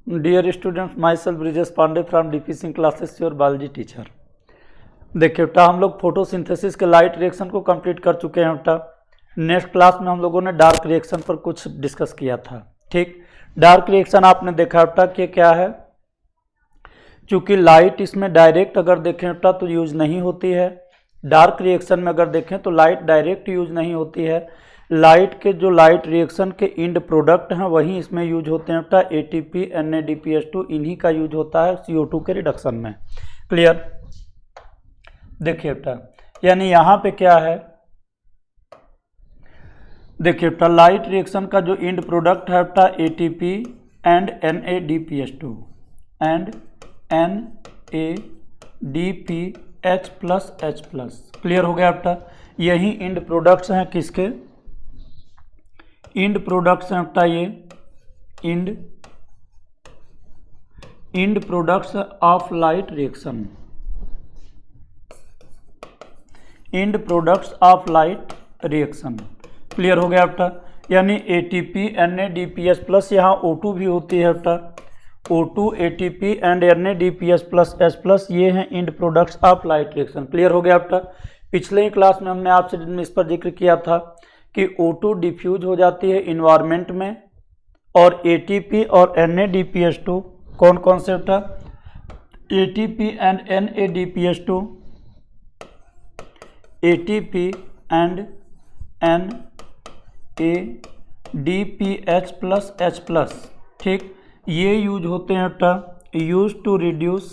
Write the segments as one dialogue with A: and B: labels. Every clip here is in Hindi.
A: Dear students, myself Brijesh Pandey from DP Singh classes, your biology teacher. देखिए बेटा, हम लोग फोटोसिंथेसिस के लाइट रिएक्शन को कंप्लीट कर चुके हैं बेटा। नेक्स्ट क्लास में हम लोगों ने डार्क रिएक्शन पर कुछ डिस्कस किया था। ठीक, डार्क रिएक्शन आपने देखा बेटा कि क्या है, चूंकि लाइट इसमें डायरेक्ट अगर देखें बेटा तो यूज नहीं होती है। डार्क रिएक्शन में अगर देखें तो लाइट डायरेक्ट यूज नहीं होती है। लाइट के जो लाइट रिएक्शन के इंड प्रोडक्ट हैं वही इसमें यूज होते हैं बेटा। एटीपी, NADPH2 इन्हीं का यूज होता है CO2 के रिडक्शन में। क्लियर? देखिए बेटा, यानी यहाँ पे क्या है, देखिए बेटा लाइट रिएक्शन का जो इंड प्रोडक्ट है बेटा ATP and NADPH2 and NADPH+H+। Clear हो गया बेटा? यही इंड प्रोडक्ट्स हैं किसके? इंड प्रोडक्ट्स हैं बेटा ये end products of light reaction, end products of light reaction. Clear हो गया बेटा? यानी ATP, NADPH+, यहाँ O2 भी होती है बेटा। O2, ATP एंड NADPH+H+, ये हैं end products of light reaction. Clear हो गया बेटा? पिछले ही क्लास में हमने आपसे इस पर जिक्र किया था कि O2 डिफ्यूज हो जाती है इन्वायरमेंट में, और ATP और NADPH2 कौन कौन से बेटा? ATP and NADPH2, ATP and NADPH+H+। ठीक, ये यूज होते हैं बेटा use to reduce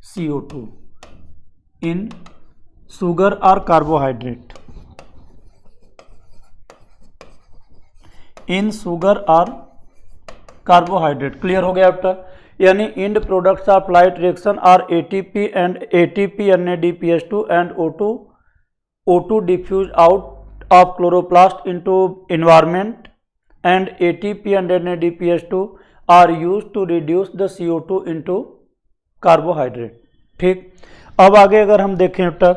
A: CO2 in sugar और कार्बोहाइड्रेट, इन शुगर और कार्बोहाइड्रेट। क्लियर हो गया बेटा? यानी end products of light reaction are ATP, NADPH2 and O2 diffuse out of chloroplast into environment, and ATP and NADPH2 are used to reduce the CO2 into carbohydrate. ठीक, अब आगे अगर हम देखें बेटा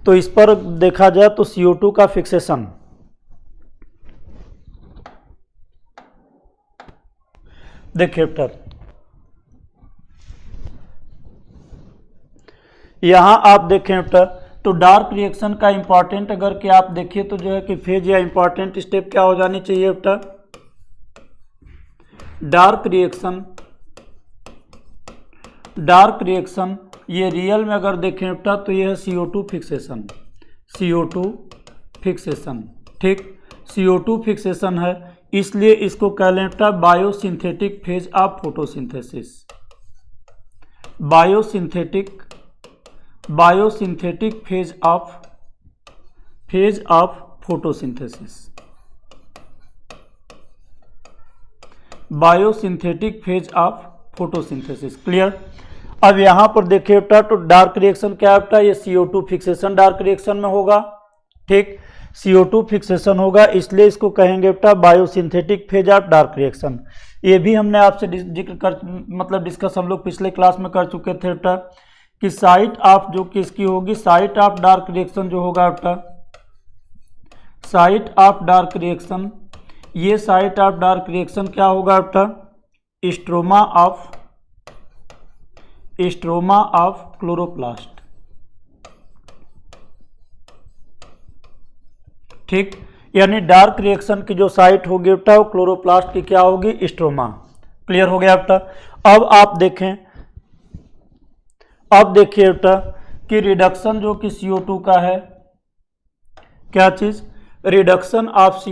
A: तो इस पर देखा जाए तो CO2 का फिक्सेशन, देखिए बेटा यहां आप देखें बेटा तो डार्क रिएक्शन का इंपॉर्टेंट अगर कि आप देखिए तो जो है कि फेज या इंपॉर्टेंट स्टेप क्या हो जानी चाहिए बेटा? डार्क रिएक्शन ये रियल में अगर देखें बेटा तो ये है CO2 फिक्सेशन, ठीक, CO2 फिक्सेशन है, इसलिए इसको कह लें बेटा biosynthetic phase of photosynthesis. Biosynthetic phase of photosynthesis, biosynthetic phase of photosynthesis. Clear? अब यहां पर देखिए बेटा तो डार्क रिएक्शन क्या है बेटा? ये CO2 फिक्सेशन डार्क रिएक्शन में होगा। ठीक, CO2 फिक्सेशन होगा, इसलिए इसको कहेंगे बेटा biosynthetic phase of dark reaction. ये भी हमने आपसे जिक्र कर डिस्कस हम लोग पिछले क्लास में कर चुके थे बेटा कि साइट ऑफ जो किसकी होगी, साइट ऑफ डार्क रिएक्शन जो होगा बेटा, साइट ऑफ डार्क रिएक्शन, ये साइट ऑफ डार्क रिएक्शन क्या होगा बेटा? Stroma of chloroplast. ठीक, यानी डार्क रिएक्शन की जो साइट होगी बेटा वो क्लोरोप्लास्ट की क्या होगी? स्ट्रोमा। क्लियर हो गया बेटा? अब आप देखें, अब देखिए बेटा कि रिडक्शन जो कि CO2 का है, क्या चीज? रिडक्शन ऑफ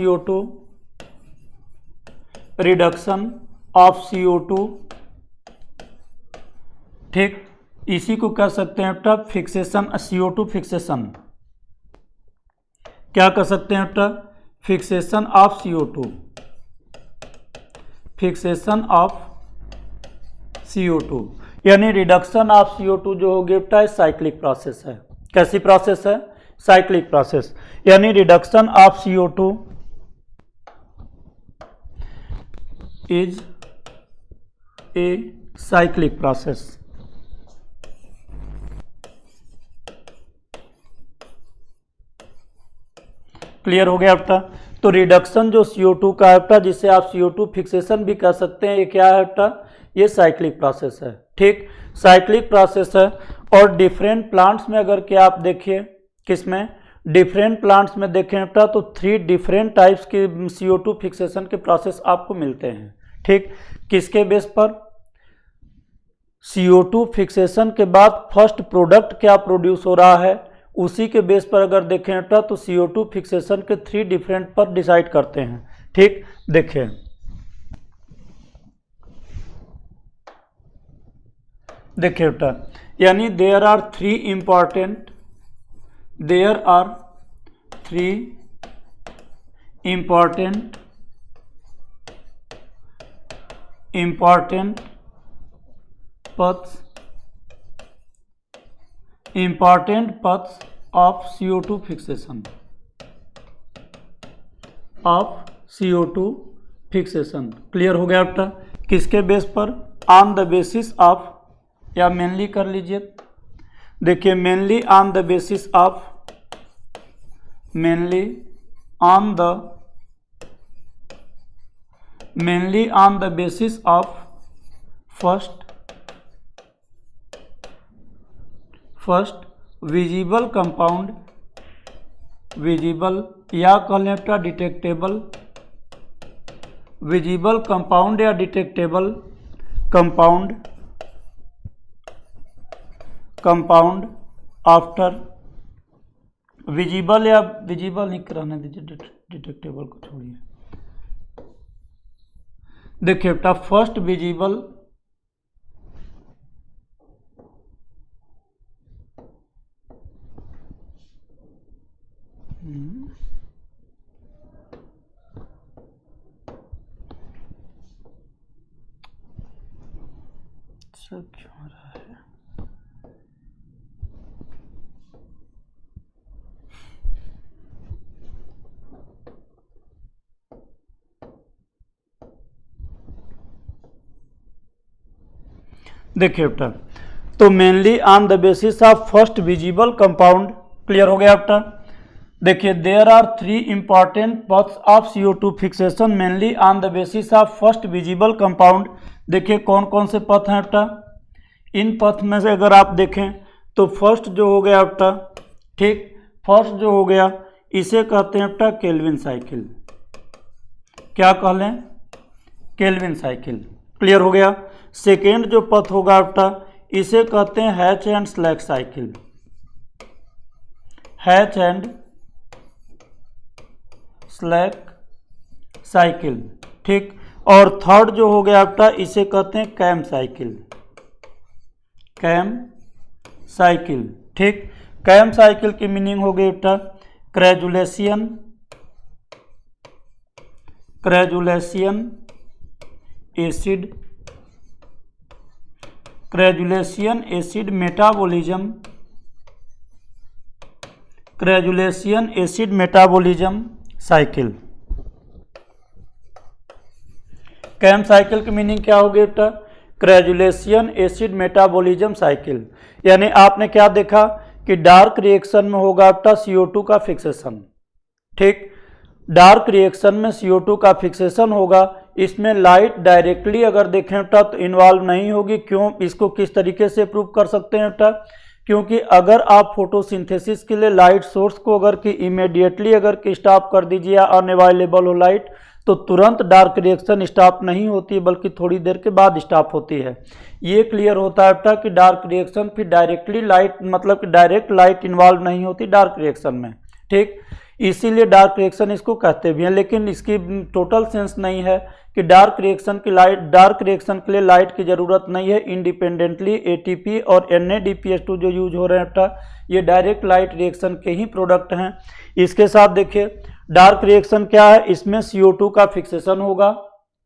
A: CO2, ठीक, इसी को कह सकते हैं बेटा फिक्सेशन, CO2 फिक्सेशन। क्या कह सकते हैं बेटा? फिक्सेशन ऑफ CO2, यानी रिडक्शन ऑफ CO2 जो होगी बेटा साइक्लिक प्रोसेस है। कैसी प्रोसेस है? साइक्लिक प्रोसेस, यानी reduction of CO2 is a cyclic process. Clear हो गया बेटा? तो रिडक्शन जो CO2 का है बेटा, जिसे आप CO2 फिक्सेशन भी कह सकते हैं, ये क्या है बेटा, ये साइक्लिक प्रोसेस है। ठीक, साइक्लिक प्रोसेस है। और डिफरेंट प्लांट्स में अगर क्या आप देखिए, किसमें, डिफरेंट प्लांट्स में देखें बेटा, तो 3 डिफरेंट टाइप्स के CO2 फिक्सेशन के प्रोसेस आपको मिलते हैं। ठीक, किसके बेस पर, CO2 फिक्सेशन के बाद फर्स्ट प्रोडक्ट क्या प्रोड्यूस हो रहा है, उसी के बेस पर अगर देखें बेटा, तो CO2 फिक्सेशन के 3 डिफरेंट पर डिसाइड करते हैं। ठीक, देखें, देखिए बेटा, यानी there are three important paths of CO2 fixation, clear हो गया बेटा। किसके बेस पर, ऑन द बेसिस ऑफ, या मेनली कर लीजिए, देखिए mainly on the basis of first visible compound, या कह लें बेटा डिटेक्टेबल, विजिबल कंपाउंड या डिटेक्टेबल कंपाउंड आफ्टर विजिबल, या विजिबल नहीं कराने दीजिए, डिटेक्टेबल को छोड़िए। देखिए बेटा, फर्स्ट विजिबल सब क्यों हो रहा है, देखिए बेटा, तो mainly on the basis of first visible compound, clear हो गया बेटा। देखिए, there are 3 important paths of CO2 fixation mainly on the basis of first visible compound. देखिए कौन कौन से पथ हैं बेटा, इन पथ में से अगर आप देखें तो फर्स्ट जो हो गया बेटा, ठीक, फर्स्ट जो हो गया इसे कहते हैं बेटा केल्विन साइकिल, क्या कह लें, केल्विन साइकिल, क्लियर हो गया। सेकेंड जो पथ होगा बेटा, इसे कहते हैं hatch and Slack cycle, Hatch and Slack cycle, ठीक। और थर्ड जो हो गया बेटा, इसे कहते हैं कैम साइकिल, ठीक। कैम साइकिल की मीनिंग हो गई बेटा crassulacean acid metabolism cycle. CAM cycle की मीनिंग क्या हो गई बेटा, क्रेजुलेशन एसिड मेटाबॉलिज्म साइकिल। यानी आपने क्या देखा कि डार्क रिएक्शन में होगा बेटा CO2 का फिक्सेशन, ठीक। डार्क रिएक्शन में CO2 का फिक्सेशन होगा, इसमें लाइट डायरेक्टली अगर देखें बेटा तो इन्वॉल्व नहीं होगी। क्यों, इसको किस तरीके से प्रूव कर सकते हैं बेटा, क्योंकि अगर आप फोटोसिंथेसिस के लिए लाइट सोर्स को अगर कि इमीडिएटली अगर कि स्टॉप कर दीजिए या अनअवेलेबल हो लाइट, तो तुरंत डार्क रिएक्शन स्टॉप नहीं होती है बल्कि थोड़ी देर के बाद स्टॉप होती है। ये क्लियर होता है बेटा कि डार्क रिएक्शन फिर डायरेक्टली लाइट मतलब कि डायरेक्ट लाइट इन्वॉल्व नहीं होती डार्क रिएक्शन में, ठीक। इसीलिए डार्क रिएक्शन इसको कहते भी हैं, लेकिन इसकी टोटल सेंस नहीं है कि डार्क रिएक्शन के लिए लाइट की ज़रूरत नहीं है। इंडिपेंडेंटली ATP और NADPH2 जो यूज हो रहे हैं बेटा, ये डायरेक्ट लाइट रिएक्शन के ही प्रोडक्ट हैं। इसके साथ देखिए डार्क रिएक्शन क्या है, इसमें CO2 का फिक्सेशन होगा,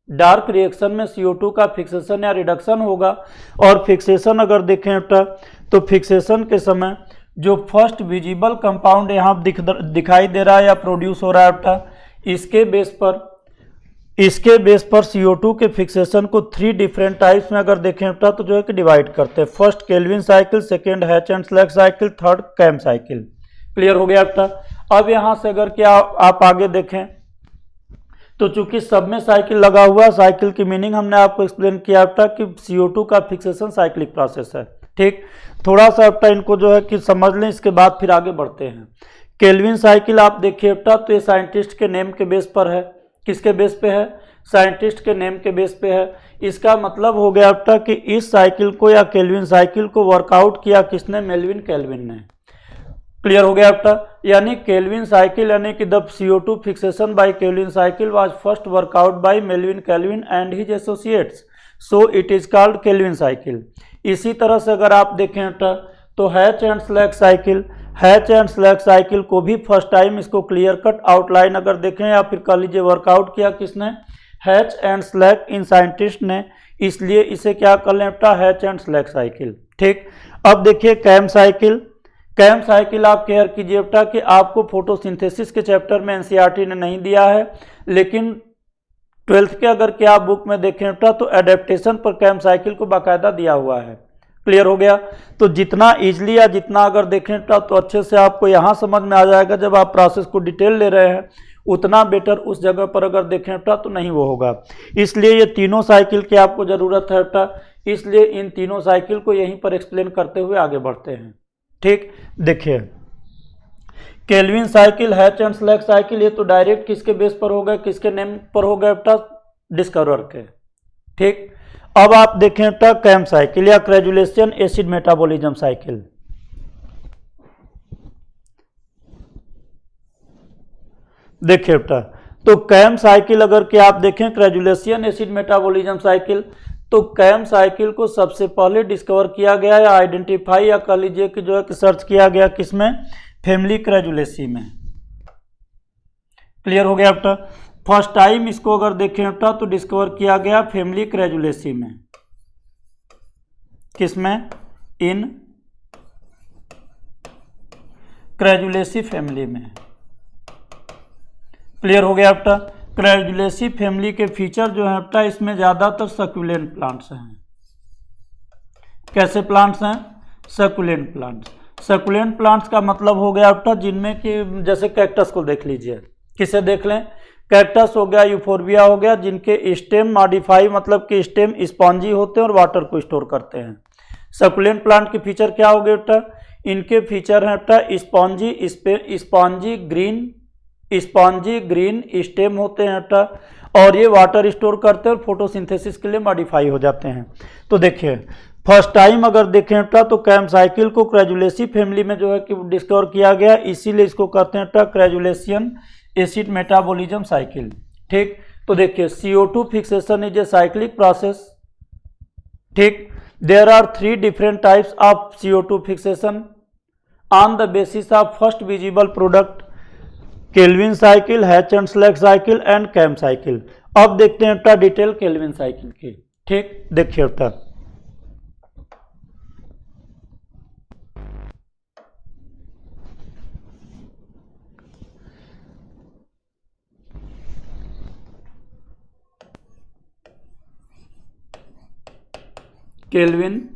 A: डार्क रिएक्शन में CO2 का फिक्सेशन या रिडक्शन होगा। और फिक्सेशन अगर देखें बेटा तो फिक्सेशन के समय जो फर्स्ट विजिबल कंपाउंड यहाँ दिखाई दे रहा है या प्रोड्यूस हो रहा है बेटा, इसके बेस पर CO2 के फिक्सेशन को 3 डिफरेंट टाइप्स में अगर देखें बेटा तो जो है कि डिवाइड करते हैं। First Calvin cycle, second Hatch and Slack cycle, third CAM cycle. Clear हो गया बेटा। अब यहाँ से अगर क्या आप आगे देखें तो चूंकि सब में साइकिल लगा हुआ है, साइकिल की मीनिंग हमने आपको एक्सप्लेन किया था कि CO2 का फिक्सेशन साइक्लिक प्रोसेस है। ठीक, थोड़ा सा बेटा इनको जो है कि समझ लें, इसके बाद फिर आगे बढ़ते हैं। केल्विन साइकिल आप देखिए बेटा, तो ये साइंटिस्ट के नेम के बेस पर है। किसके बेस पे है? साइंटिस्ट के नेम के बेस पे है। इसका मतलब हो गया बेटा कि इस साइकिल को या केल्विन साइकिल को वर्कआउट किया किसने? मेल्विन केल्विन ने। क्लियर हो गया बेटा? यानी केल्विन साइकिल यानी कि the CO2 fixation by Calvin cycle was first work out by Melvin Calvin and his associates, so it is called Calvin cycle. इसी तरह से अगर आप देखें बेटा तो Hatch and Slack cycle, Hatch and Slack cycle को भी फर्स्ट टाइम इसको क्लियर कट आउटलाइन अगर देखें या फिर कह लीजिए वर्कआउट किया किसने? हैच एंड स्लैग इन साइंटिस्ट ने, इसलिए इसे क्या कर लें बेटा? Hatch and Slack cycle. ठीक, अब देखिए कैम साइकिल। कैम साइकिल आप केयर कीजिए बेटा कि आपको फोटोसिंथेसिस के चैप्टर में NCERT ने नहीं दिया है, लेकिन 12th के अगर क्या आप बुक में देखें बेटा तो एडेप्टेशन पर कैम साइकिल को बाकायदा दिया हुआ है। क्लियर हो गया? तो जितना इजली या जितना अगर देखें बेटा तो अच्छे से आपको यहाँ समझ में आ जाएगा, जब आप प्रोसेस को डिटेल ले रहे हैं उतना बेटर उस जगह पर अगर देखें बेटा तो नहीं वो होगा। इसलिए ये तीनों साइकिल की आपको ज़रूरत है बेटा, इसलिए इन तीनों साइकिल को यहीं पर एक्सप्लेन करते हुए आगे बढ़ते हैं। ठीक, देखिए Calvin cycle, Hatch and Slack cycle, ये तो डायरेक्ट किसके बेस पर हो गए? किसके नेम पर हो गए बेटा? डिस्कवरर के। ठीक, अब आप देखें बेटा कैम साइकिल या क्रेजुलेशन एसिड मेटाबॉलिज्म साइकिल। देखिए बेटा तो कैम साइकिल अगर क्या आप देखें क्रेजुलेशन एसिड मेटाबॉलिज्म साइकिल, तो कैम साइकिल को सबसे पहले डिस्कवर किया गया या आइडेंटिफाई या कह लीजिए कि जो है कि सर्च किया गया किसमें? फैमिली क्रेजुलेसी में। क्लियर हो गया बेटा? फर्स्ट टाइम इसको अगर देखें बेटा तो डिस्कवर किया गया फैमिली क्रेजुलेसी में। किसमें? इन क्रेजुलेसी फैमिली में। क्लियर हो गया बेटा? क्रेजुलेसी फैमिली के फीचर जो है बेटा इसमें ज़्यादातर सक्यूलेंट प्लांट्स हैं। कैसे प्लांट्स हैं? Succulent plants. सक्यूलेंट प्लांट्स का मतलब हो गया बेटा जिनमें कि जैसे कैक्टस को देख लीजिए। किसे देख लें? कैक्टस हो गया, यूफोरबिया हो गया, जिनके स्टेम मॉडिफाई मतलब कि स्टेम स्पॉन्जी होते हैं और वाटर को स्टोर करते हैं। सक्यूलेंट प्लांट के फीचर क्या हो गए बेटा? इनके फीचर हैं बेटा स्पॉन्जी ग्रीन स्टेम होते हैं बेटा, और ये वाटर स्टोर करते हैं और फोटोसिंथेसिस के लिए मॉडिफाई हो जाते हैं। तो देखिए फर्स्ट टाइम अगर देखें बेटा तो कैम साइकिल को क्रेजुलेसी फैमिली में जो है कि डिस्कवर किया गया, इसीलिए इसको कहते हैं बेटा क्रेजुलेशन एसिड मेटाबॉलिज्म साइकिल। ठीक, तो देखिए CO2 fixation is a cyclic process. ठीक, there are 3 different types of CO2 fixation on the basis of first visible product Calvin cycle, Hatch and Slack cycle and CAM cycle. अब देखते हैं बेटा डिटेल केल्विन साइकिल की। ठीक, देखिए बेटा केल्विन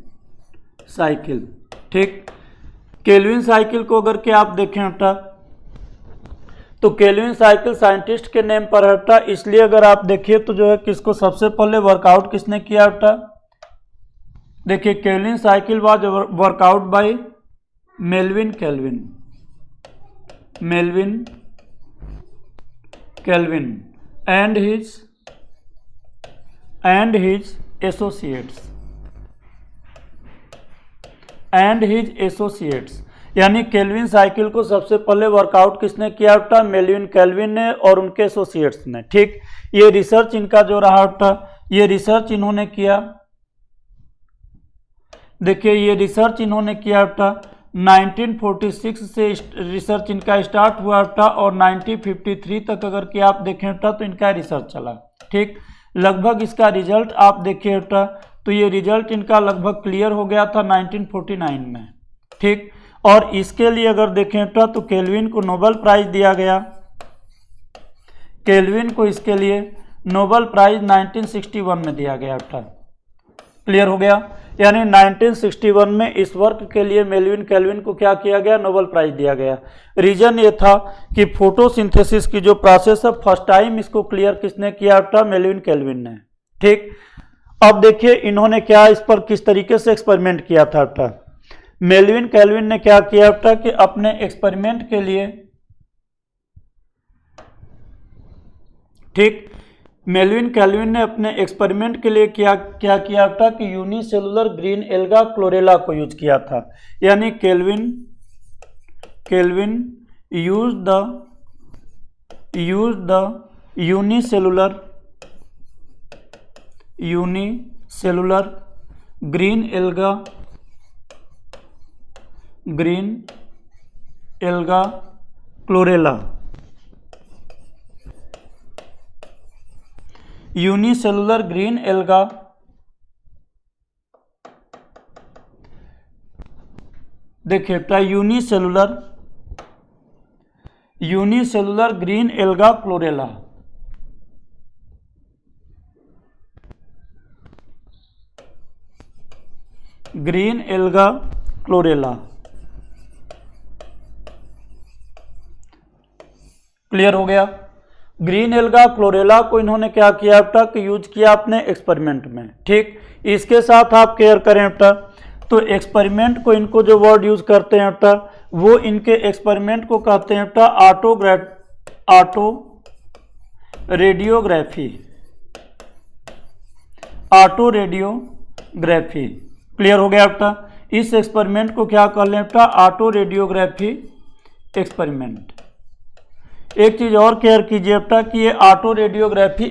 A: साइकिल। ठीक, केल्विन साइकिल को अगर क्या आप देखें बेटा तो केल्विन साइकिल साइंटिस्ट के नेम पर है बेटा, इसलिए अगर आप देखिए तो जो है किसको सबसे पहले वर्कआउट किसने किया बेटा? देखिए Calvin cycle was work out by Melvin Calvin and his associates. यानी केल्विन साइकिल को सबसे पहले वर्कआउट किसने किया बेटा? मेल्विन केल्विन ने और उनके एसोसिएट्स ने। ठीक, ये रिसर्च इनका जो रहा बेटा, ये रिसर्च इन्होंने किया। देखिए ये रिसर्च इन्होंने किया बेटा 1946 से रिसर्च इनका स्टार्ट हुआ बेटा, और 1953 तक अगर कि आप देखें बेटा तो इनका रिसर्च चला। ठीक, लगभग इसका रिजल्ट आप देखिए बेटा तो ये रिजल्ट इनका लगभग क्लियर हो गया था 1949 में। ठीक, और इसके लिए अगर देखें बेटा तो केल्विन को नोबेल प्राइज दिया गया। केल्विन को इसके लिए नोबेल प्राइज 1961 में दिया गया बेटा। क्लियर हो गया? यानी 1961 में इस वर्क के लिए मेल्विन केल्विन को क्या किया गया, नोबेल प्राइज दिया गया। रीजन ये था कि फोटोसिंथेसिस की जो प्रोसेस है फर्स्ट टाइम इसको क्लियर किसने किया था, मेल्विन केल्विन ने। ठीक, अब देखिए इन्होंने क्या इस पर किस तरीके से एक्सपेरिमेंट किया था। मेल्विन केल्विन ने क्या किया था कि अपने एक्सपेरिमेंट के लिए, ठीक, मेल्विन केल्विन ने अपने एक्सपेरिमेंट के लिए क्या किया था कि यूनिसेलुलर ग्रीन एल्गा क्लोरेला को यूज किया था। यानी Calvin use the unicellular green alga chlorella, unicellular green alga देखिए unicellular green alga chlorella, green alga chlorella. Clear हो गया। ग्रीन एल्गा क्लोरेला को इन्होंने क्या किया था कि यूज किया अपने एक्सपेरिमेंट में। ठीक, इसके साथ आप केयर करें बेटा, तो एक्सपेरिमेंट को इनको जो वर्ड यूज करते हैं बेटा वो इनके एक्सपेरिमेंट को कहते हैं बेटा ऑटो रेडियोग्राफी। क्लियर हो गया बेटा। इस एक्सपेरिमेंट को क्या कर लें बेटा, ऑटो रेडियोग्राफी एक्सपेरिमेंट। एक चीज और केयर कीजिए बेटा कि ये ऑटो रेडियोग्राफी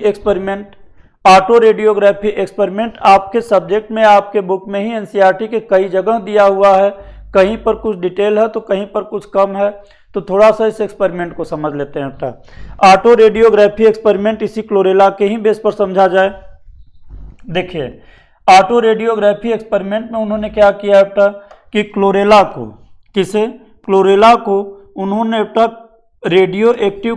A: एक्सपेरिमेंट आपके सब्जेक्ट में, आपके बुक में ही एनसीईआरटी के कई जगह दिया हुआ है। कहीं पर कुछ डिटेल है तो कहीं पर कुछ कम है, तो थोड़ा सा इस एक्सपेरिमेंट को समझ लेते हैं बेटा। ऑटो रेडियोग्राफी एक्सपेरिमेंट इसी क्लोरेला के ही बेस पर समझा जाए। देखिए ऑटो रेडियोग्राफी एक्सपेरिमेंट में उन्होंने क्या किया बेटा कि क्लोरेला को उन्होंने बेटा रेडियो एक्टिव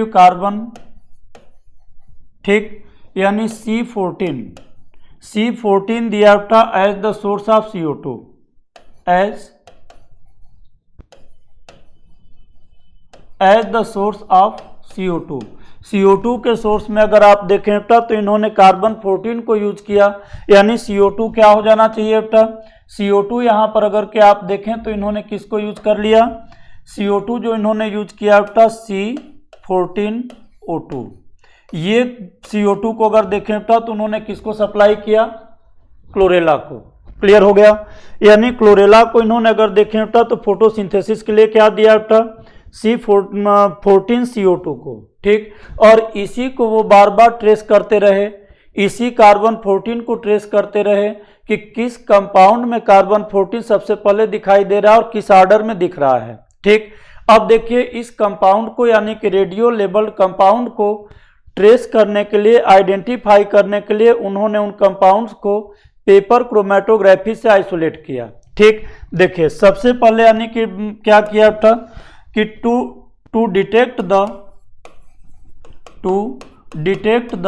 A: कार्बन, ठीक, यानी C14 दिया बेटा as the source of CO2, as the source of CO2 के सोर्स में अगर आप देखें बेटा तो इन्होंने कार्बन 14 को यूज किया। यानी CO2 क्या हो जाना चाहिए बेटा, CO2 यहाँ पर अगर के आप देखें तो इन्होंने किसको यूज कर लिया, CO2 जो इन्होंने यूज किया बेटा C14O2। ये CO2 को अगर देखें बेटा तो उन्होंने किसको सप्लाई किया, क्लोरेला को। क्लियर हो गया। यानी क्लोरेला को इन्होंने अगर देखें बेटा तो फोटोसिंथेसिस के लिए क्या दिया बेटा, C14CO2 को। ठीक, और इसी को वो बार बार ट्रेस करते रहे, इसी कार्बन 14 को ट्रेस करते रहे कि किस कंपाउंड में कार्बन 14 सबसे पहले दिखाई दे रहा है और किस ऑर्डर में दिख रहा है। ठीक, अब देखिए इस कंपाउंड को यानी कि रेडियो लेबल्ड कंपाउंड को ट्रेस करने के लिए, आइडेंटिफाई करने के लिए उन्होंने उन कंपाउंड्स को पेपर क्रोमेटोग्राफी से आइसोलेट किया। ठीक, देखिए सबसे पहले यानी कि क्या किया था कि to detect the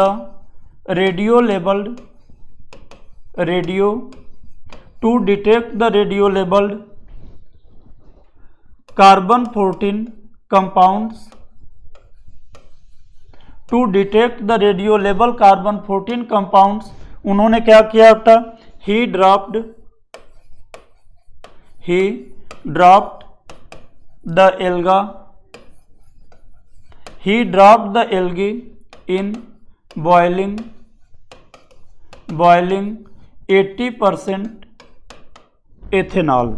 A: radio labelled carbon 14 compounds, to detect the radio label carbon 14 compounds उन्होंने क्या किया था, he dropped the algae in boiling 80% ethanol,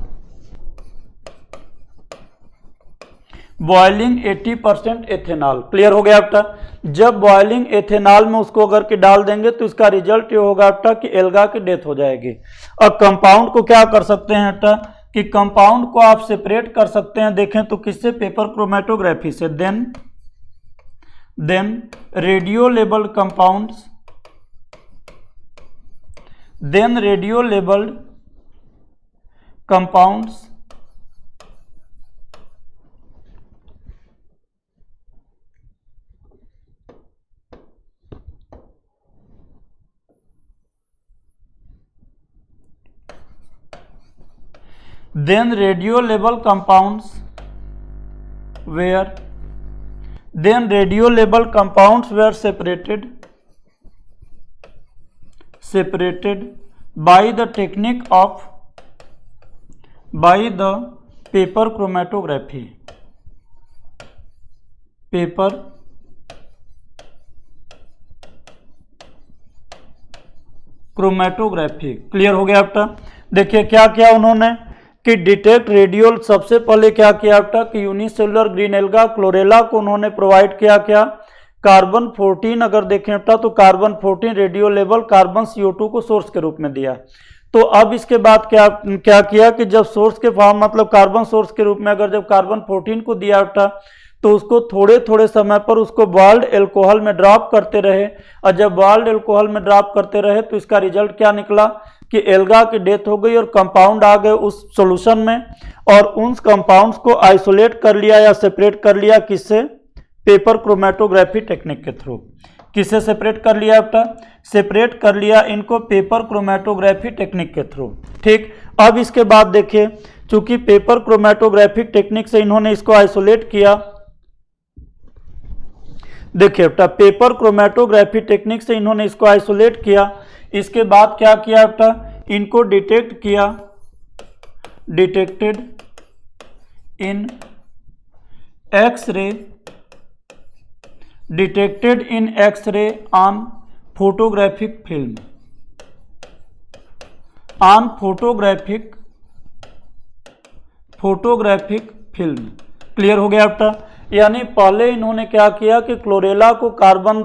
A: boiling 80% ethanol. Clear हो गया बेटा। जब बॉइलिंग एथेनॉल में उसको अगर के डाल देंगे तो इसका रिजल्ट ये होगा बेटा कि एल्गा की डेथ हो जाएगी। और कंपाउंड को क्या कर सकते हैं बेटा कि कंपाउंड को आप सेपरेट कर सकते हैं, देखें तो किससे, पेपर क्रोमेटोग्राफी से। Then radio labelled compounds then radio label compounds were separated by the technique of paper chromatography. Clear हो गया आपका। देखिए क्या किया उन्होंने कि डिटेक्ट रेडियो, सबसे पहले क्या किया आपका कि यूनिसेलुलर ग्रीन एल्गा क्लोरेला को उन्होंने प्रोवाइड किया क्या, कार्बन 14। अगर देखें आपका तो carbon 14 radio level carbon CO2 को सोर्स के रूप में दिया। तो अब इसके बाद क्या किया कि जब सोर्स के फॉर्म मतलब कार्बन सोर्स के रूप में अगर जब कार्बन 14 को दिया आपका तो उसको थोड़े थोड़े समय पर उसको बॉइल्ड एल्कोहल में ड्रॉप करते रहे, और जब बॉइल्ड एल्कोहल में ड्रॉप करते रहे तो इसका रिजल्ट क्या निकला कि एल्गा की डेथ हो गई और कंपाउंड आ गए उस सॉल्यूशन में, और उन कंपाउंड्स को आइसोलेट कर लिया या सेपरेट कर लिया किससे, पेपर क्रोमेटोग्राफी टेक्निक के थ्रू। किससे सेपरेट कर लिया आपका, सेपरेट कर लिया इनको पेपर क्रोमेटोग्राफी टेक्निक के थ्रू। ठीक, अब इसके बाद देखिए चूंकि पेपर क्रोमेटोग्राफिक टेक्निक से इन्होंने इसको आइसोलेट किया, देखिए बेटा पेपर क्रोमेटोग्राफी टेक्निक से इन्होंने इसको आइसोलेट किया। इसके बाद क्या किया बेटा, इनको डिटेक्ट किया, detected in x ray, detected in x ray on photographic film, on photographic film. Clear हो गया बेटा। यानी पहले इन्होंने क्या किया कि क्लोरेला को कार्बन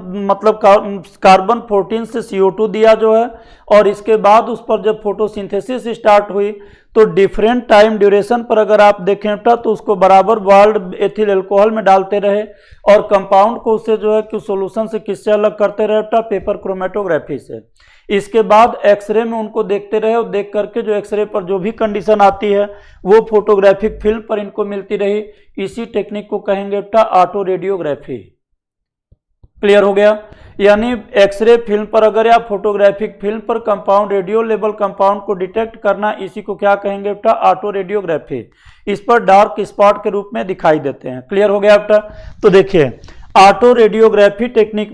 A: 14 से CO2 दिया जो है, और इसके बाद उस पर जब फोटोसिंथेसिस स्टार्ट हुई तो डिफरेंट टाइम ड्यूरेशन पर अगर आप देखें बेटा तो उसको बराबर बॉइल्ड एथिल अल्कोहल में डालते रहे, और कंपाउंड को उससे जो है कि सॉल्यूशन से किससे अलग करते रहे बेटा, पेपर क्रोमेटोग्राफी से। इसके बाद एक्सरे में उनको देखते रहे, और देख करके जो एक्सरे पर जो भी कंडीशन आती है वो फोटोग्राफिक फिल्म पर इनको मिलती रही। इसी टेक्निक को कहेंगे बेटा ऑटो रेडियोग्राफी। क्लियर हो गया। यानी एक्सरे फिल्म पर अगर या फोटोग्राफिक फिल्म पर कंपाउंड रेडियो लेवल कंपाउंड को डिटेक्ट करना, इसी को क्या कहेंगे बेटा, ऑटो रेडियोग्राफी। इस पर डार्क स्पॉट के रूप में दिखाई देते हैं। क्लियर हो गया बेटा। तो देखिए ऑटो रेडियोग्राफी टेक्निक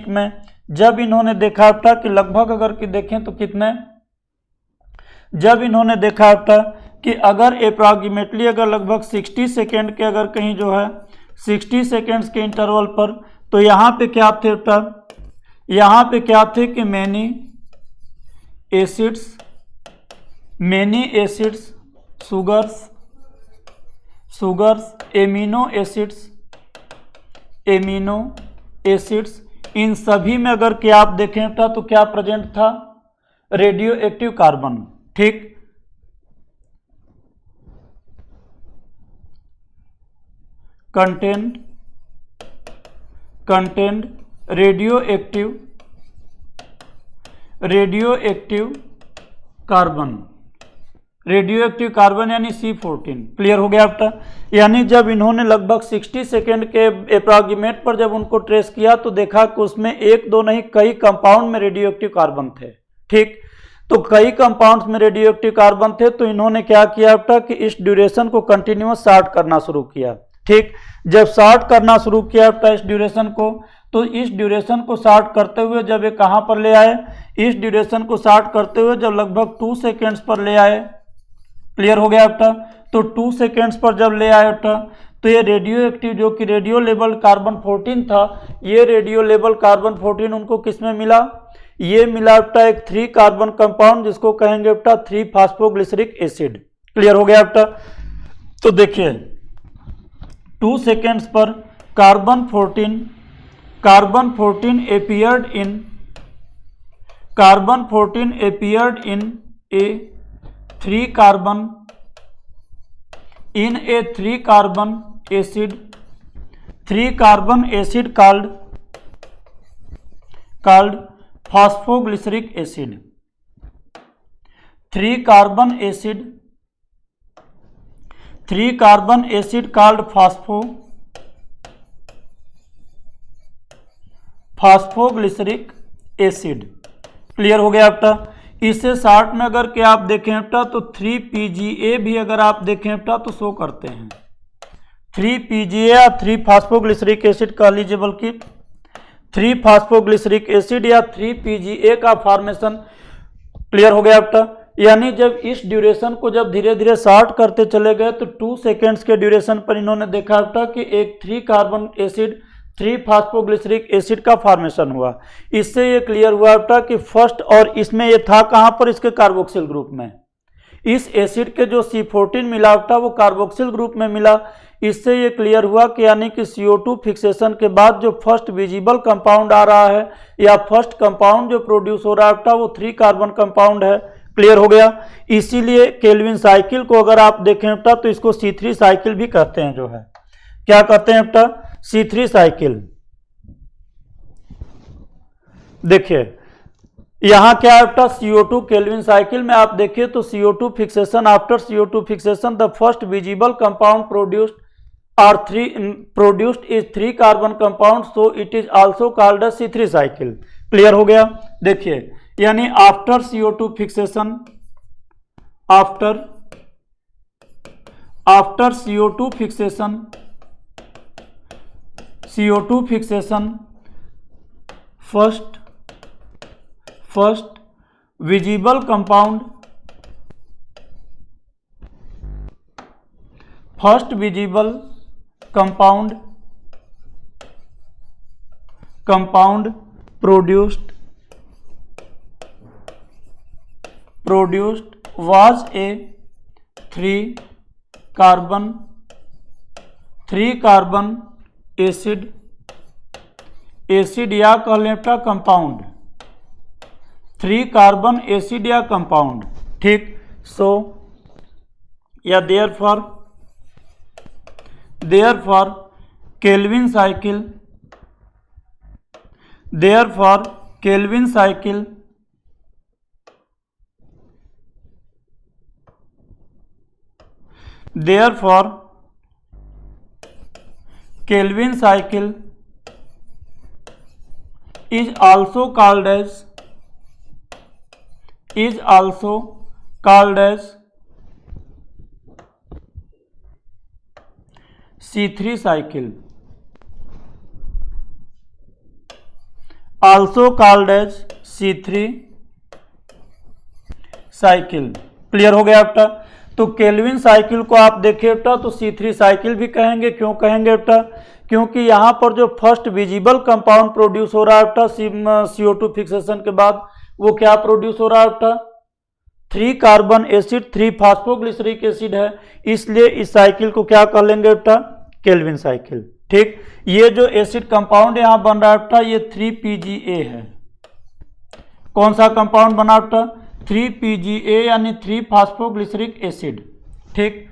A: में जब इन्होंने देखा बेटा कि लगभग अगर कि देखें तो कितने, जब इन्होंने देखा बेटा कि अगर अप्रॉक्सीमेटली अगर लगभग 60 सेकेंड के अगर कहीं जो है 60 सेकेंड्स के इंटरवल पर, तो यहाँ पे क्या थे बेटा, यहाँ पे क्या थे कि many acids sugars amino acids इन सभी में अगर क्या आप देखें बेटा तो क्या प्रेजेंट था, रेडियो एक्टिव कार्बन। ठीक, कंटेंट रेडियो एक्टिव कार्बन यानी C14। क्लियर हो गया बेटा। यानी जब इन्होंने लगभग 60 सेकेंड के अप्रॉक्सीमेट पर जब उनको ट्रेस किया तो देखा कि उसमें एक दो नहीं कई कंपाउंड में रेडियो एक्टिव कार्बन थे। ठीक, तो कई कंपाउंड्स में रेडियो एक्टिव कार्बन थे, तो इन्होंने क्या किया बेटा कि इस ड्यूरेशन को कंटिन्यूअस शार्ट करना शुरू किया। ठीक, जब शार्ट करना शुरू किया बेटा इस ड्यूरेशन को, तो इस ड्यूरेशन को शार्ट करते हुए जब ये कहाँ पर ले आए, इस ड्यूरेशन को शार्ट करते हुए जब लगभग 2 सेकेंड्स पर ले आए। क्लियर हो गया बेटा। तो 2 सेकेंड्स पर जब ले आए बेटा तो ये रेडियो एक्टिव जो कि रेडियो लेवल कार्बन 14 था, ये रेडियो लेवल कार्बन 14 उनको किस में मिला, ये मिला बेटा एक 3 कार्बन कंपाउंड जिसको कहेंगे बेटा 3 फास्फोग्लिसरिक एसिड। क्लियर हो गया बेटा। तो देखिए 2 सेकेंड्स पर carbon 14 appeared in a 3 carbon acid called phosphoglyceric acid। 3 carbon acid called phosphoglyceric acid। Clear हो गया बेटा। इसे शॉर्ट में अगर क्या आप देखें बेटा तो 3PGA भी अगर आप देखें बेटा तो शो करते हैं। 3PGA या 3-फॉस्फोग्लिसरिक एसिड कह लीजिए, बल्कि 3-फॉस्फोग्लिसरिक एसिड या 3PGA का फॉर्मेशन क्लियर हो गया बेटा। यानी जब इस ड्यूरेशन को जब धीरे धीरे शॉर्ट करते चले गए तो 2 सेकेंड्स के ड्यूरेशन पर इन्होंने देखा बेटा कि एक 3 कार्बन एसिड 3-फॉस्फोग्लिसरिक एसिड का फॉर्मेशन हुआ। इससे ये क्लियर हुआ बेटा कि फर्स्ट, और इसमें ये था कहाँ पर, इसके कार्बोक्सिल ग्रुप में। इस एसिड के जो C14 मिला बेटा वो कार्बोक्सिल ग्रुप में मिला। इससे ये क्लियर हुआ कि यानी कि CO2 फिक्सेशन के बाद जो फर्स्ट विजिबल कंपाउंड आ रहा है या फर्स्ट कंपाउंड जो प्रोड्यूस हो रहा है बेटा वो 3 कार्बन कंपाउंड है। क्लियर हो गया। इसीलिए केल्विन साइकिल को अगर आप देखें बेटा तो इसको C3 साइकिल भी कहते हैं, जो है क्या कहते हैं बेटा, C3 साइकिल। देखिए यहां क्या है बेटा, CO2 केल्विन साइकिल में आप देखिए तो CO2 fixation, after CO2 fixation the first visible compound produced is 3 carbon compound, so it is also called as C3 cycle. Clear हो गया। देखिए यानी after CO2 fixation, after CO2 fixation, CO2 fixation first visible compound, first visible compound produced was a 3 carbon acid या कह लें बेटा कंपाउंड, 3 कार्बन एसिड या कंपाउंड। ठीक। सो या therefore Calvin cycle is also called as C3 cycle, also called as C3 cycle. Clear हो गया बेटा। तो केल्विन साइकिल को आप देखिए बेटा तो C3 साइकिल भी कहेंगे। क्यों कहेंगे बेटा, क्योंकि यहाँ पर जो फर्स्ट विजिबल कंपाउंड प्रोड्यूस हो रहा है बेटा CO2 फिक्सेशन के बाद, वो क्या प्रोड्यूस हो रहा है बेटा, 3 कार्बन एसिड 3-फॉस्फोग्लिसरिक एसिड है। इसलिए इस साइकिल को क्या कह लेंगे बेटा, केल्विन साइकिल। ठीक। ये जो एसिड कंपाउंड यहाँ बन रहा है बेटा ये 3PGA है। कौन सा कंपाउंड बना बेटा, 3PGA यानी 3-फॉस्फोग्लिसरिक एसिड। ठीक।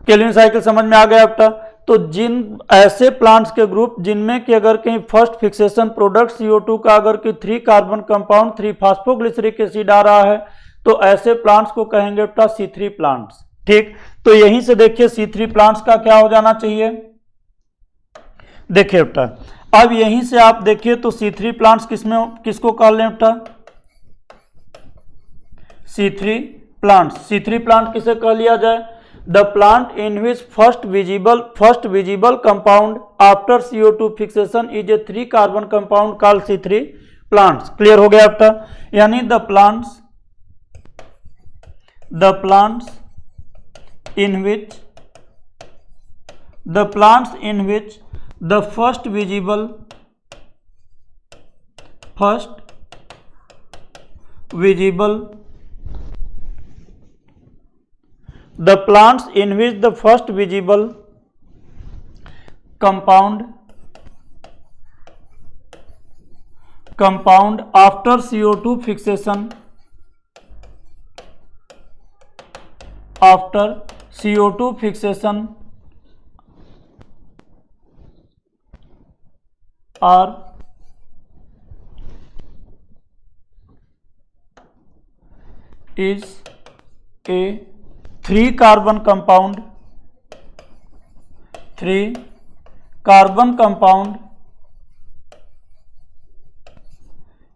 A: केल्विन साइकिल समझ में आ गया बेटा। तो जिन ऐसे प्लांट्स के ग्रुप जिनमें कि अगर कहीं फर्स्ट फिक्सेशन प्रोडक्ट CO2 का अगर कि 3 कार्बन कंपाउंड 3-फॉस्फोग्लिसरिक एसिड आ रहा है तो ऐसे प्लांट्स को कहेंगे बेटा C3 प्लांट्स। ठीक। तो यहीं से देखिए C3 प्लांट्स का क्या हो जाना चाहिए, देखिए बेटा अब यहीं से आप देखिए तो C3 प्लांट्स किसको कह लें बेटा, C3 प्लांट किसे कह लिया जाए, the plant in which first visible compound after CO2 fixation is A 3 carbon compound called C3 plants. Clear हो गया बेटा। यानी the plants in which the first visible compound after CO2 fixation are is a 3 carbon compound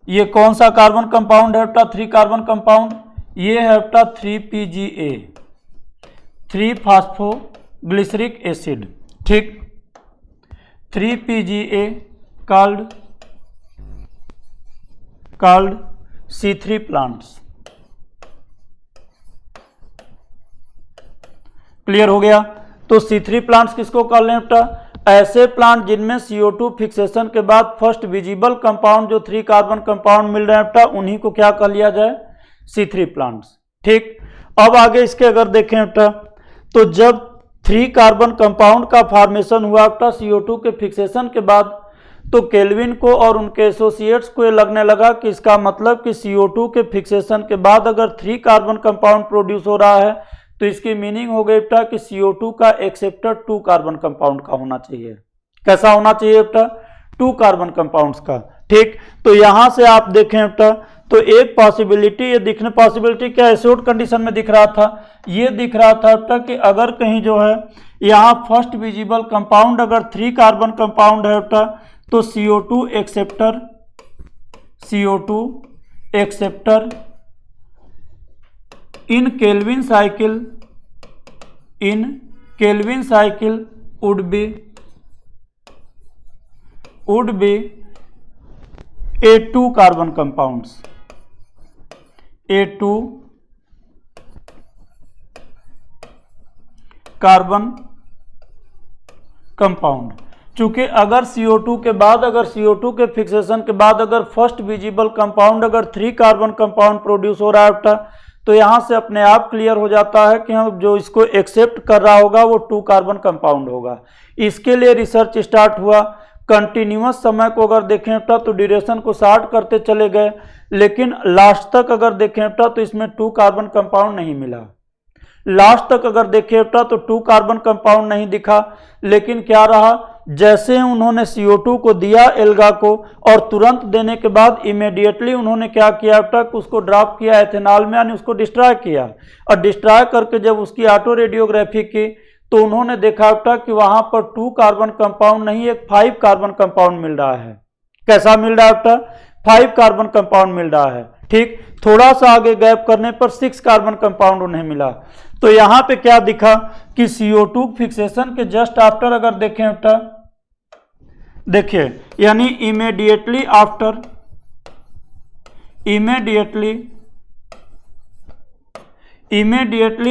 A: ये कौन सा कार्बन कंपाउंड है बेटा? 3 कार्बन कंपाउंड। ये है बेटा 3PGA, 3 फास्फोग्लिसरिक एसिड। ठीक, 3PGA called C3 plants. Clear हो गया? तो C3 प्लांट्स किसको कॉल हैं बेटा? ऐसे प्लांट जिनमें CO2 फिक्सेशन के बाद फर्स्ट विजिबल कंपाउंड जो 3 कार्बन कंपाउंड मिल रहे हैं बेटा, उन्हीं को क्या कह लिया जाए? C3 plants. ठीक, अब आगे इसके अगर देखें बेटा, तो जब 3 कार्बन कंपाउंड का फॉर्मेशन हुआ बेटा CO2 के फिक्सेशन के बाद, तो केल्विन को और उनके एसोसिएट्स को ये लगने लगा कि इसका मतलब कि CO2 के फिक्सेशन के बाद अगर 3 कार्बन कंपाउंड प्रोड्यूस हो रहा है तो इसकी मीनिंग हो गई बेटा कि CO2 का एक्सेप्टर 2 कार्बन कंपाउंड का होना चाहिए। कैसा होना चाहिए बेटा? 2 कार्बन कंपाउंड्स का। ठीक, तो यहां से आप देखें बेटा, तो एक पॉसिबिलिटी ये दिखने, पॉसिबिलिटी क्या एसिड कंडीशन में दिख रहा था? ये दिख रहा था बेटा कि अगर कहीं जो है यहाँ फर्स्ट विजिबल कंपाउंड अगर 3 कार्बन कंपाउंड है बेटा, तो CO2 acceptor in Calvin cycle would be A2 carbon compounds, A2 carbon compound. चूंकि अगर CO2 के बाद, अगर CO2 के फिक्सेशन के बाद अगर फर्स्ट विजिबल कंपाउंड अगर 3 कार्बन कंपाउंड प्रोड्यूस हो रहा है बेटा, तो यहां से अपने आप क्लियर हो जाता है कि हम जो इसको एक्सेप्ट कर रहा होगा वो 2 कार्बन कंपाउंड होगा। इसके लिए रिसर्च स्टार्ट हुआ। कंटिन्यूअस समय को अगर देखें बेटा तो ड्यूरेशन को शॉर्ट करते चले गए, लेकिन लास्ट तक अगर देखें बेटा तो इसमें 2 कार्बन कंपाउंड नहीं मिला। लास्ट तक अगर देखें बेटा तो 2 कार्बन कंपाउंड नहीं दिखा, लेकिन क्या रहा, जैसे उन्होंने CO2 को दिया एल्गा को, और तुरंत देने के बाद इमीडिएटली उन्होंने क्या किया बेटा, उसको ड्रॉप किया एथेनॉल में, यानी उसको डिस्ट्रॉय किया। और डिस्ट्रॉय करके जब उसकी ऑटो रेडियोग्राफी की तो उन्होंने देखा बेटा कि वहां पर 2 कार्बन कंपाउंड नहीं, एक 5 कार्बन कंपाउंड मिल रहा है। कैसा मिल रहा है बेटा? 5 कार्बन कंपाउंड मिल रहा है। ठीक, थोड़ा सा आगे गैप करने पर 6 कार्बन कंपाउंड उन्हें मिला। तो यहां पे क्या दिखा कि CO2 फिक्सेशन के जस्ट आफ्टर अगर देखें बेटा, देखिए यानी immediately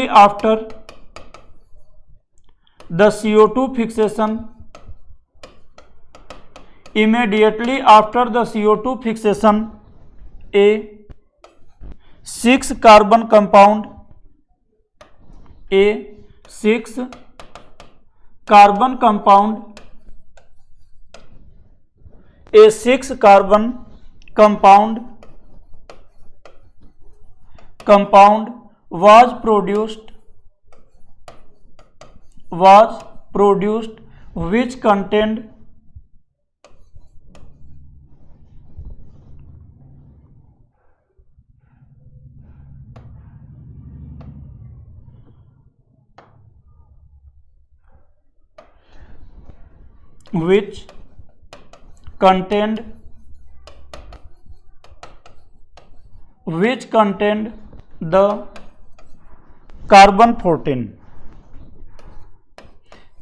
A: after the CO2 fixation, immediately after the CO2 fixation, a 6 carbon compound, A 6 carbon compound, A 6 carbon compound was produced which contained the carbon 14।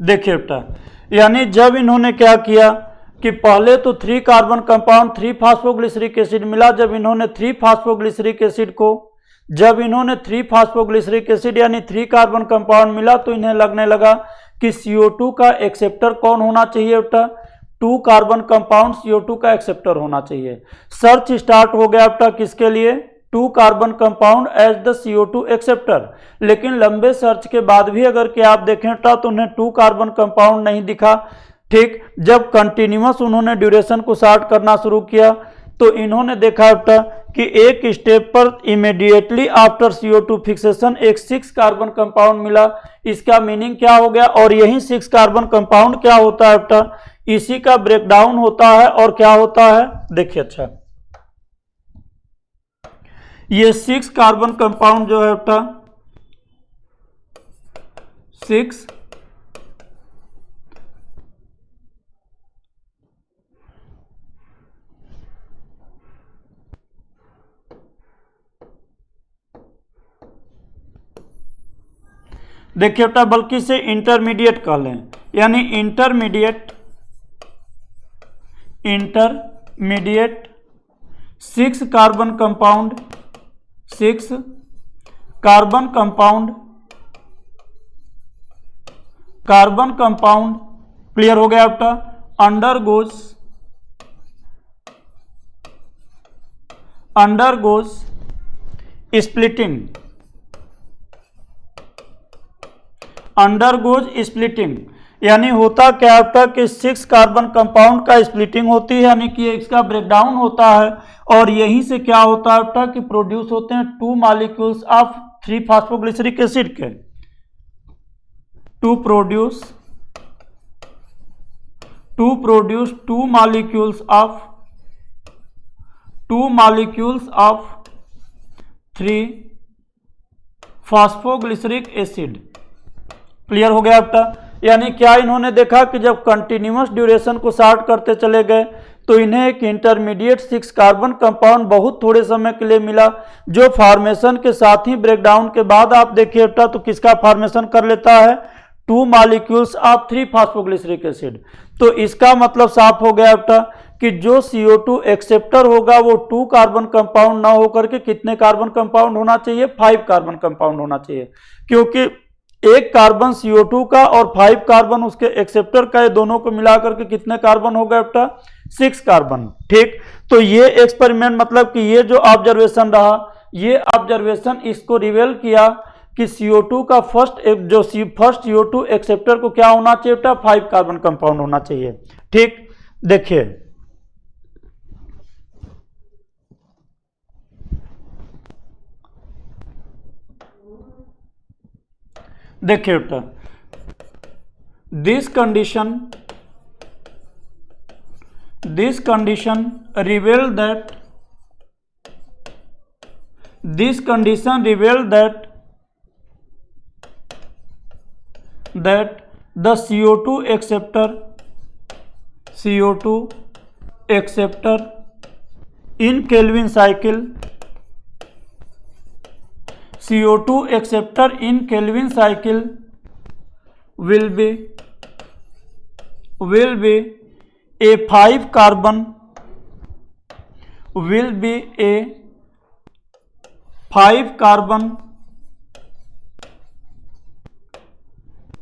A: देखिए बेटा, यानी जब इन्होंने क्या किया कि पहले तो 3 कार्बन कंपाउंड 3 फास्फोग्लिसरिक एसिड मिला, जब इन्होंने 3 फास्फोग्लिसरिक एसिड यानी 3 कार्बन कंपाउंड मिला, तो इन्हें लगने लगा कि CO2 का एक्सेप्टर कौन होना चाहिए बेटा? 2 कार्बन कंपाउंड CO2 का एक्सेप्टर होना चाहिए। सर्च स्टार्ट हो गया बेटा किसके लिए? 2 carbon compound as the CO2 acceptor. लेकिन लंबे सर्च के बाद भी अगर कि आप देखें तो उन्हें 2 कार्बन कंपाउंड नहीं दिखा। ठीक, जब कंटिन्यूअस उन्होंने ड्यूरेशन को शॉर्ट करना शुरू किया तो इन्होंने देखा बेटा कि एक स्टेप पर इमीडिएटली आफ्टर CO2 फिक्सेशन एक 6 कार्बन कंपाउंड मिला। इसका मीनिंग क्या हो गया? और यही 6 कार्बन कंपाउंड क्या होता है बेटा? इसी का ब्रेकडाउन होता है और क्या होता है? देखिए, अच्छा, ये 6 कार्बन कंपाउंड जो है बेटा 6 6 देखिए बेटा, बल्कि इसे इंटरमीडिएट कह लें, यानी intermediate 6 carbon compound, 6 carbon compound clear हो गया बेटा, अंडरगोज स्प्लिटिंग, यानी होता क्या होता कि 6 कार्बन कंपाउंड का स्प्लिटिंग होती है, यानी कि इसका ब्रेकडाउन होता है, और यहीं से क्या होता है कि प्रोड्यूस होते हैं 2 मॉलिक्यूल्स ऑफ 3 फास्फोग्लिसरिक एसिड के, to produce 2 molecules of 3 phosphoglyceric acid. Clear हो गया बेटा, यानी क्या इन्होंने देखा कि जब कंटिन्यूअस ड्यूरेशन को शार्ट करते चले गए तो इन्हें एक इंटरमीडिएट 6 कार्बन कंपाउंड बहुत थोड़े समय के लिए मिला, जो फॉर्मेशन के साथ ही ब्रेकडाउन के बाद आप देखिए बेटा तो किसका फॉर्मेशन कर लेता है, 2 मॉलिक्यूल्स ऑफ 3 फास्फोग्लिसरिक एसिड। तो इसका मतलब साफ हो गया बेटा कि जो CO2 एक्सेप्टर होगा वो 2 कार्बन कंपाउंड ना होकर के कितने कार्बन कंपाउंड होना चाहिए, 5 कार्बन कंपाउंड होना चाहिए, क्योंकि 1 कार्बन CO2 का और 5 कार्बन उसके एक्सेप्टर का, ये दोनों को मिलाकर के कितने कार्बन हो गए बेटा, 6 कार्बन। ठीक, तो ये एक्सपेरिमेंट मतलब कि ये जो ऑब्जर्वेशन रहा, ये ऑब्जर्वेशन इसको रिवेल किया कि CO2 का फर्स्ट CO2 एक्सेप्टर को क्या होना चाहिए बेटा, 5 कार्बन कंपाउंड होना चाहिए। ठीक, देखिए बेटा, this condition revealed that the CO2 acceptor in Kelvin cycle, CO2 acceptor in Kelvin cycle will be a 5 carbon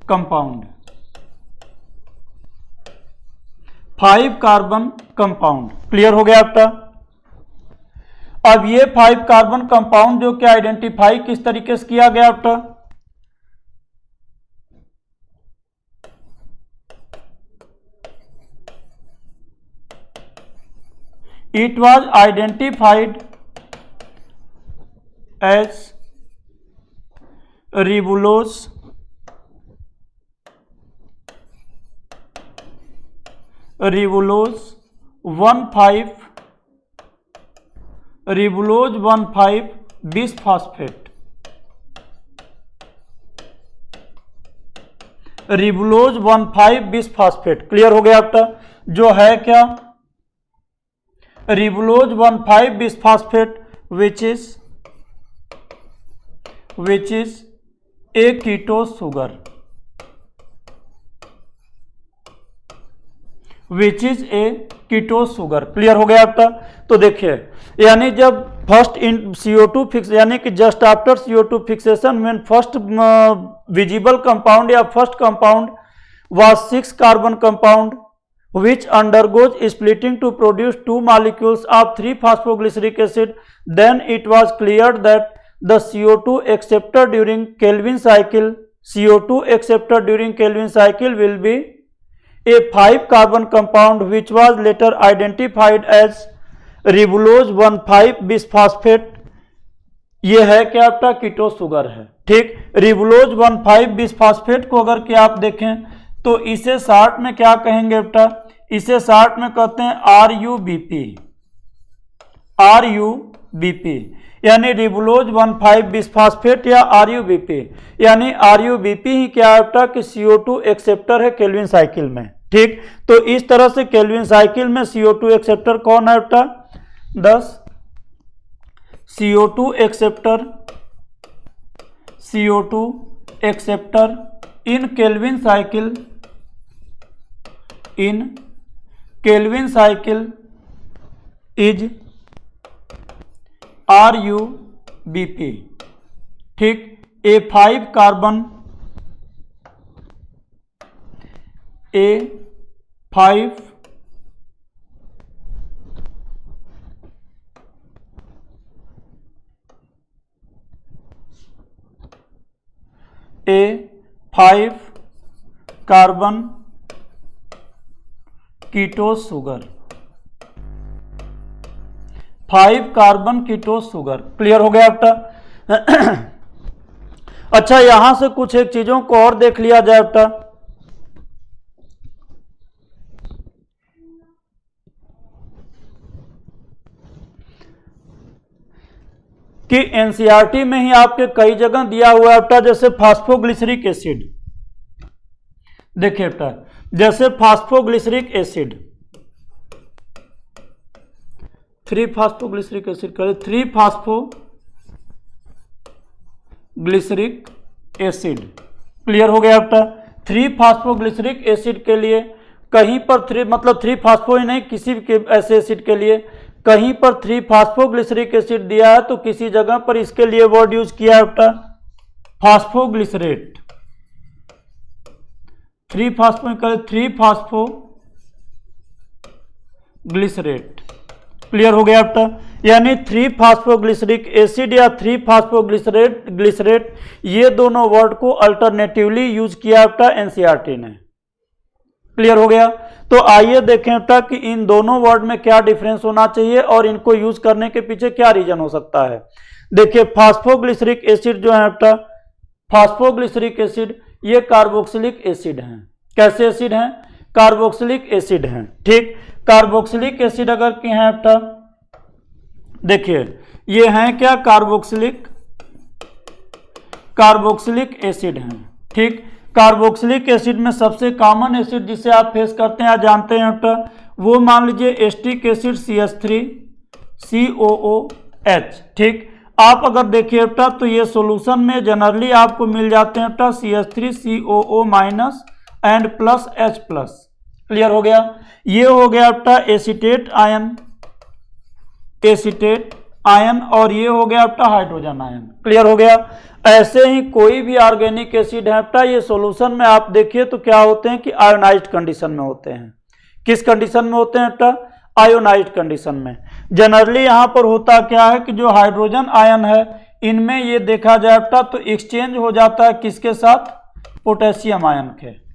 A: compound, 5 carbon compound. Clear हो गया बेटा। अब ये 5 कार्बन कंपाउंड जो कि आइडेंटिफाई किस तरीके से किया गया बेटा, it was identified as Ribulose 1,5 bisphosphate, ribulose 1,5 bisphosphate. Clear हो गया बेटा, जो है क्या, ribulose 1,5 bisphosphate which is a ketose sugar, clear हो गया बेटा। तो देखिए, यानी जब फर्स्ट CO2 फिक्स, यानी कि just after CO2 fixation when first visible compound या first compound was 6 carbon compound which undergoes splitting to produce 2 molecules of 3 phosphoglyceric acid, then it was clear that the CO2 acceptor during Kelvin cycle will be a 5 carbon compound which was later identified as Ribulose 1,5 bisphosphate. ये है क्या आपका, कीटोस सुगर है। ठीक, रिबुलोज 1,5 बिसफॉस्फेट को अगर क्या आप देखें तो इसे शॉर्ट में क्या कहेंगे बेटा, इसे शॉर्ट में कहते हैं RUBP, यानी रिबुलोज 1,5 बिसफॉस्फेट या RUBP, यानी RUBP ही क्या है बेटा कि CO2 एक्सेप्टर है केल्विन साइकिल में। ठीक, तो इस तरह से केल्विन साइकिल में CO2 एक्सेप्टर कौन है बेटा, 10 CO2 acceptor acceptor in Calvin cycle is RuBp। ठीक, A5 carbon A5 carbon ketose sugar, 5 carbon ketose sugar. Clear हो गया बेटा। अच्छा, यहां से कुछ एक चीजों को और देख लिया जाए बेटा कि एनसीईआरटी में ही आपके कई जगह दिया हुआ है बेटा, जैसे फास्फोग्लिसरिक एसिड। देखिए बेटा, जैसे फास्फोग्लिसरिक एसिड, 3 फास्फोग्लिसरिक एसिड करें, 3 फास्फोग्लिसरिक एसिड। क्लियर हो गया बेटा। 3 फास्फोग्लिसरिक एसिड के लिए कहीं पर 3 मतलब 3 फास्फो ही नहीं, किसी भी ऐसे एसिड के लिए कहीं पर 3 फास्फोग्लिसरिक एसिड दिया है तो किसी जगह पर इसके लिए वर्ड यूज किया है बेटा फास्फोग्लिसरेट। 3 फास्फोग्लिसरेट। क्लियर हो गया बेटा। यानी 3 फास्फोग्लिसरिक एसिड या 3 फास्फोग्लिसरेट ये दोनों वर्ड को अल्टरनेटिवली यूज किया बेटा एनसीईआरटी ने। क्लियर हो गया। तो आइए देखें बेटा कि इन दोनों वर्ड में क्या डिफरेंस होना चाहिए और इनको यूज करने के पीछे क्या रीजन हो सकता है। देखिए, फास्फोग्लिसरिक एसिड जो है बेटा, फास्फोग्लिसरिक एसिड ये कार्बोक्सिलिक एसिड हैं। कैसे एसिड हैं? कार्बोक्सिलिक एसिड हैं। ठीक, कार्बोक्सिलिक एसिड अगर के हैं बेटा, देखिए ये हैं क्या, कार्बोक्सिलिक एसिड हैं। ठीक, कार्बोक्सिलिक एसिड में सबसे कॉमन एसिड जिसे आप फेस करते हैं, जानते हैं बेटा, वो मान लीजिए एस्टिक एसिड CH3COOH। ठीक, आप अगर देखिए बेटा तो ये सॉल्यूशन में जनरली आपको मिल जाते हैं बेटा CH3COO- एंड +H+। क्लियर हो गया। ये हो गया बेटा एसीटेट आयन और ये हो गया बेटा हाइड्रोजन आयन। क्लियर हो गया। ऐसे ही कोई भी ऑर्गेनिक एसिड है बेटा, ये सॉल्यूशन में आप देखिए तो क्या होते हैं कि आयोनाइज्ड कंडीशन में होते हैं। किस कंडीशन में होते हैं बेटा? आयोनाइज्ड कंडीशन में। जनरली यहां पर होता क्या है कि जो हाइड्रोजन आयन है इनमें ये देखा जाए बेटा तो एक्सचेंज हो जाता है किसके साथ? पोटेशियम आयन के।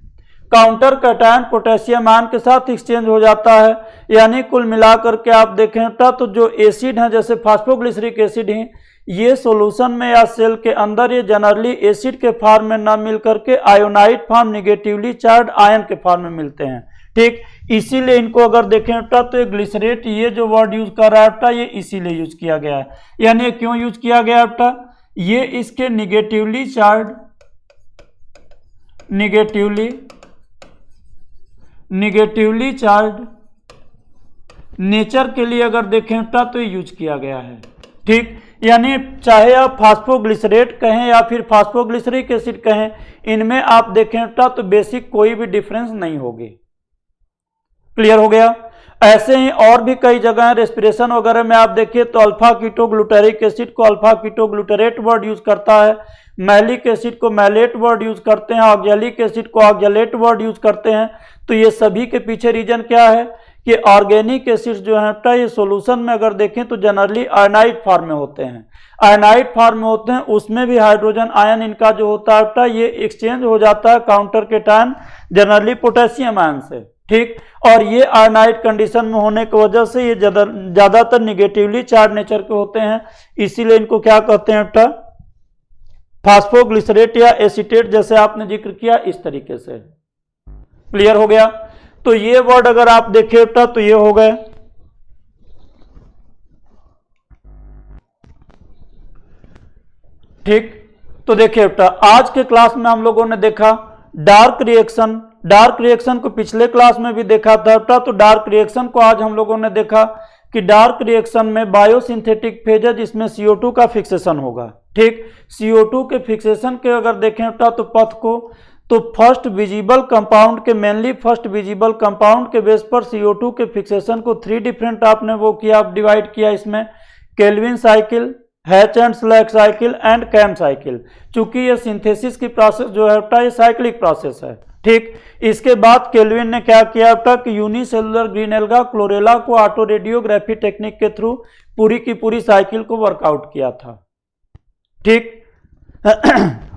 A: काउंटर कैटायन पोटेशियम आयन के साथ एक्सचेंज हो जाता है। यानी कुल मिलाकर के आप देखें बेटा तो जो एसिड हैं जैसे फास्फोग्लिसरिक एसिड हैं, ये सॉल्यूशन में या सेल के अंदर ये जनरली एसिड के फॉर्म में ना मिल करके आयोनाइड फॉर्म, निगेटिवली चार्ज आयन के फॉर्म में मिलते हैं। ठीक, इसीलिए इनको अगर देखें बेटा तो ये ग्लिसरेट, ये जो वर्ड यूज कर रहा है बेटा, ये इसीलिए यूज किया गया है। यानी क्यों यूज किया गया है बेटा? ये इसके निगेटिवली चार्ज नेचर के लिए अगर देखें बेटा तो ये यूज किया गया है। ठीक, यानी चाहे आप फास्फोग्लिसरेट कहें या फिर फास्फोग्लिसरिक एसिड कहें, इनमें आप देखें बेटा तो बेसिक कोई भी डिफरेंस नहीं होगी। क्लियर हो गया। ऐसे ही और भी कई जगह रेस्पिरेशन वगैरह में आप देखिए तो अल्फा कीटोग्लूटारिक एसिड को अल्फा कीटोग्लूटारेट वर्ड यूज करता है, मैलिक एसिड को मैलेट वर्ड यूज करते हैं, ऑक्जेलिक एसिड को ऑक्जेलेट वर्ड यूज करते हैं। तो ये सभी के पीछे रीजन क्या है कि ऑर्गेनिक एसिड्स जो है बेटा ये सॉल्यूशन में अगर देखें तो जनरली आयनाइड फॉर्म में होते हैं। आयनाइड फॉर्म में होते हैं, उसमें भी हाइड्रोजन आयन इनका जो होता है बेटा ये एक्सचेंज हो जाता है counter cation generally potassium ion से। ठीक, और ये आयनाइड कंडीशन में होने की वजह से ये ज्यादातर निगेटिवली चार्ज नेचर के होते हैं। इसीलिए इनको क्या कहते हैं बेटा? फास्फोग्लिसरेट या एसीटेट, जैसे आपने जिक्र किया इस तरीके से। क्लियर हो गया। तो ये वर्ड अगर आप देखें बेटा तो ये हो गए। ठीक, तो देखिए बेटा आज के क्लास में हम लोगों ने देखा डार्क रिएक्शन को पिछले क्लास में भी देखा था बेटा। तो डार्क रिएक्शन को आज हम लोगों ने देखा कि डार्क रिएक्शन में बायोसिंथेटिक फेज है जिसमें CO2 का फिक्सेशन होगा। ठीक, CO2 के फिक्सेशन के अगर देखें तो पथ को, तो फर्स्ट विजिबल कंपाउंड के, मेनली फर्स्ट विजिबल कंपाउंड के बेस पर CO2 के फिक्सेशन को 3 डिफरेंट आपने वो किया, आप डिवाइड किया इसमें, Calvin cycle, Hatch and Slack cycle and CAM cycle. चूंकि ये सिंथेसिस की प्रोसेस जो है ये साइक्लिक प्रोसेस है। ठीक, इसके बाद केल्विन ने क्या किया कि यूनिसेलुलर ग्रीन एल्गा क्लोरेला को ऑटो रेडियोग्राफी टेक्निक के थ्रू पूरी की पूरी साइकिल को वर्कआउट किया था। ठीक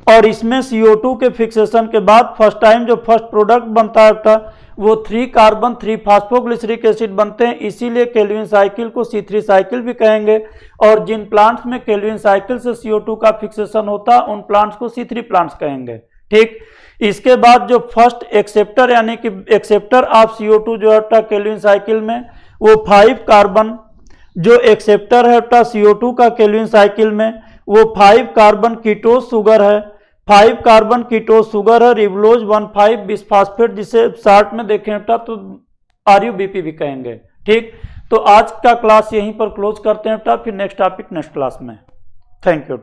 A: और इसमें CO2 के फिक्सेशन के बाद फर्स्ट टाइम जो फर्स्ट प्रोडक्ट बनता है वो 3 कार्बन 3 फास्फोग्लिसरिक एसिड बनते हैं, इसीलिए केल्विन साइकिल को C3 साइकिल भी कहेंगे। और जिन प्लांट्स में केल्विन साइकिल से CO2 का फिक्सेशन होता है उन प्लांट्स को C3 प्लांट्स कहेंगे। ठीक, इसके बाद जो फर्स्ट एक्सेप्टर यानी कि एक्सेप्टर ऑफ CO2 जो है केल्विन साइकिल में, वो 5 कार्बन जो एक्सेप्टर है CO2 का केल्विन साइकिल में, वो 5 कार्बन कीटोज शुगर है, 5 कार्बन कीटोज शुगर है, रिबलोज 1,5 बिस्फास्फेट, जिसे शॉर्ट में देखें तो RUBP भी कहेंगे। ठीक, तो आज का क्लास यहीं पर क्लोज करते हैं फिर नेक्स्ट टॉपिक नेक्स्ट क्लास में। Thank you.